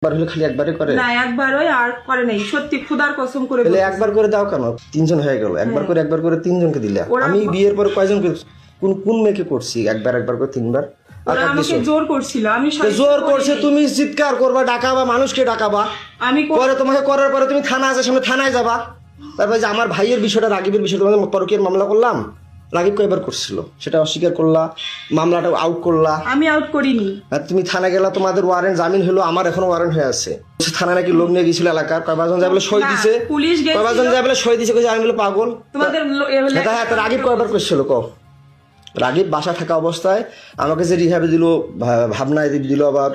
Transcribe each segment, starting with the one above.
একবার হলে খালি একবারই করে না, একবারই আর করে নাই, সত্যি খোদার কসম করে তাহলে বলছি। একবার করে দাও কেন? তিনজন হয়ে গেল, একবার করে তিনজনকে দিলে। আমি বিয়ের পরে কয়জনকে কোন কোন মেয়েকে করছি একবার করে তিনবার? ওরা আমাকে জোর করছিল, আমি জোর করছে, তুমি চিৎকার করবা, ডাকাবা, মানুষকে ডাকাবা, আমি পরে তোমাকে করার পরে তুমি থানা আছে সামনে, থানায় যাবা। তারপরে যে আমার ভাইয়ের বিষয়টা, রাগিবের বিষয়টা, তোমাদের পরকীয়ার মামলা করলাম, রাগিব কয়বার করছিল সেটা অস্বীকার করলা, মামলাটা আউট করলা। আমি আউট করিনি। আর তুমি থানা গেলা, তোমাদের ওয়ারেন্ট জামিন হলো, আমার এখনো ওয়ারেন্ট হয়ে আছে। থানা নাকি লোক নিয়ে গেছিল এলাকার, কয়জন যায় বলে সই দিছে, পুলিশ গেছিল, কয়জন যায় বলে সই দিছে, কইছে আমি বলে পাগল। তোমাদের হ্যাঁ, রাগিব কয়বার করছিল কও? রাগিব বাসা থাকা অবস্থায় আমাকে যে রিহাবে দিল, ভাবনায় দিল, আবার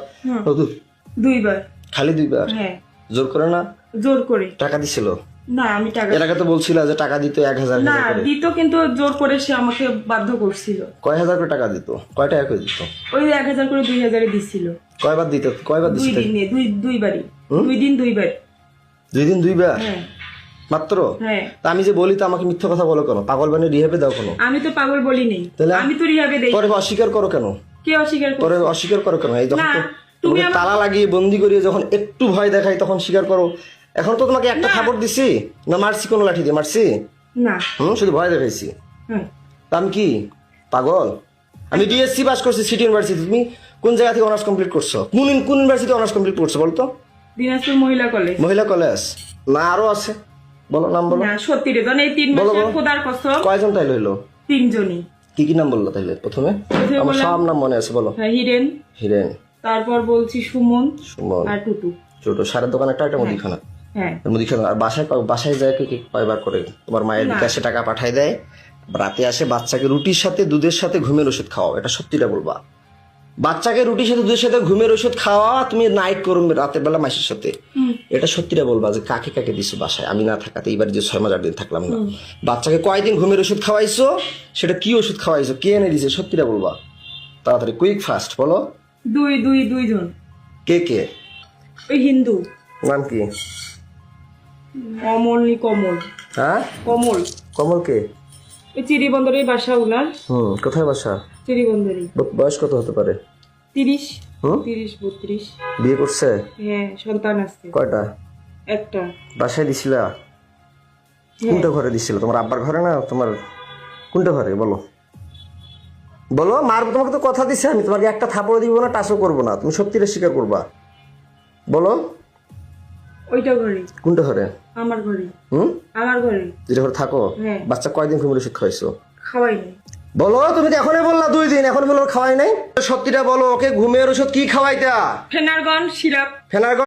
দুইবার, খালি দুইবার। হ্যাঁ, জোর করে না? জোর করে। টাকা দিছিল না, আমি টাকা, এর আগে তো বলছিল যে টাকা দিত 1000 না করে। দিত, কিন্তু জোর করে সে আমাকে বাধ্য করছিল। কয় হাজার করে টাকা দিত? কয় টাকা করে দিত? ওই 1000 করে 2000 দিছিল। কয়বার দিত? কয়বার দুই দিছিল? দিনে, দুইবারই, 2 দিন 2 বার। 2 দিন 2 বার হ্যাঁ, মাত্র? হ্যাঁ। তা আমি যে বলি, তো আমাকে মিথ্যা কথা বলো কেন? পাগল বানিয়ে রিহাবে দাও কেন? আমি তো পাগল বলি নেই, তাহলে আমি তো রিহাবে দেই। পরে অস্বীকার করো কেন? কে অস্বীকার করে? পরে অস্বীকার করো কেন? এই যখন না, তুমি তালা লাগিয়ে বন্দি করিয়ে যখন একটু ভয় দেখাই তখন স্বীকার করো। এখন তো তোমাকে একটা খাবার দিছি না, মারছি কোনো লাঠি দিয়ে? মারছি না, শুধু ভয় দেখাইছি। হ্যাঁ। তা আমি কি পাগল? আমি ডিএসসি পাস করছি সিটি ইউনিভার্সিটি। তুমি কোন জায়গা থেকে অনার্স কমপ্লিট করছো? কোন ইউনিভার্সিটি অনার্স কমপ্লিট করছো বলতো? দিনাজপুর মহিলা কলেজ। মহিলা কলেজ না আরো আছে? বলো নাম বলো। না, সত্যি রে, এই 3 মাসের খোদার কসম। কয়জন তাইলে হইলো? 3 জনই। কি কি নাম বললো তাইলে প্রথমে? আমার সব নাম মনে আছে, বলো। হ্যাঁ, হিরেন, হিরেন, তারপর বলছি সুমন, সুমন, আর টুটু। ছোট সারের দোকান একটা মুদিখানা। হ্যাঁ, মুদিখানা। আর বাসায় যায় কি কয়বার করে? তোমার মায়ের বিকাশে টাকা পাঠায় দেয়, রাতে আসে বাচ্চাকে রুটির সাথে দুধের সাথে ঘুমের ওষুধ খাওয়াও। এটা সত্যিটা বলবা। বাচ্চাকে রুটির সাথে দুধের সাথে ঘুমের ওষুধ খাওয়া, তুমি নাইট করো রাতের বেলা মাসের সাথে। এটা সত্যিটা বলবা যে কাকে কাকে দিছো বাসায়, আমি না থাকাতে। এইবার যে 6 মাস 8 দিন থাকলাম না, বাচ্চাকে কয়দিন ঘুমের ওষুধ খাওয়াইছো, সেটা কি ওষুধ খাওয়াইছো, কে এনে দিছে, সত্যিটা বলবা। তাড়াতাড়ি, কুইক ফাস্ট বলো। 2 জন। কে কে? ওই হিন্দু, নাম কি? কমল। হ্যাঁ, কমল। কমল কে? ওই চিড়িবন্দরের বাসা উনার। কোথায় বাসা? চিড়িবন্দরই। বয়স কত হতে পারে? 30, 32। বিয়ে করছে? হ্যাঁ, সন্তান আছে। কয়টা? একটা। বাসায় দিছিলা? কোনটা ঘরে দিছিল? তোমার আব্বার ঘরে না তোমার কোনটা ঘরে বলো? বলো, মারবো তোমাকে তো কথা দিছে আমি, তোমাকে একটা থাপড় দিব না, টাচও করবো না, তুমি সত্যিটা স্বীকার করবা। বলো। ওইটা ঘরে। কোনটা ঘরে? আমার ঘরে। আমার ঘরে। যেটা ঘরে থাকো? হ্যাঁ। বাচ্চা কয়দিন ঘুমের ওষুধ খাওয়াইছো? খাওয়াই নাই। বলো, তুমি তো এখনই বললা 2 দিন, এখন বলো খাওয়াই নাই। সত্যিটা বলো, ওকে ঘুমের ওষুধ কি খাওয়াইতা? Phenergan syrup. ফেনারগন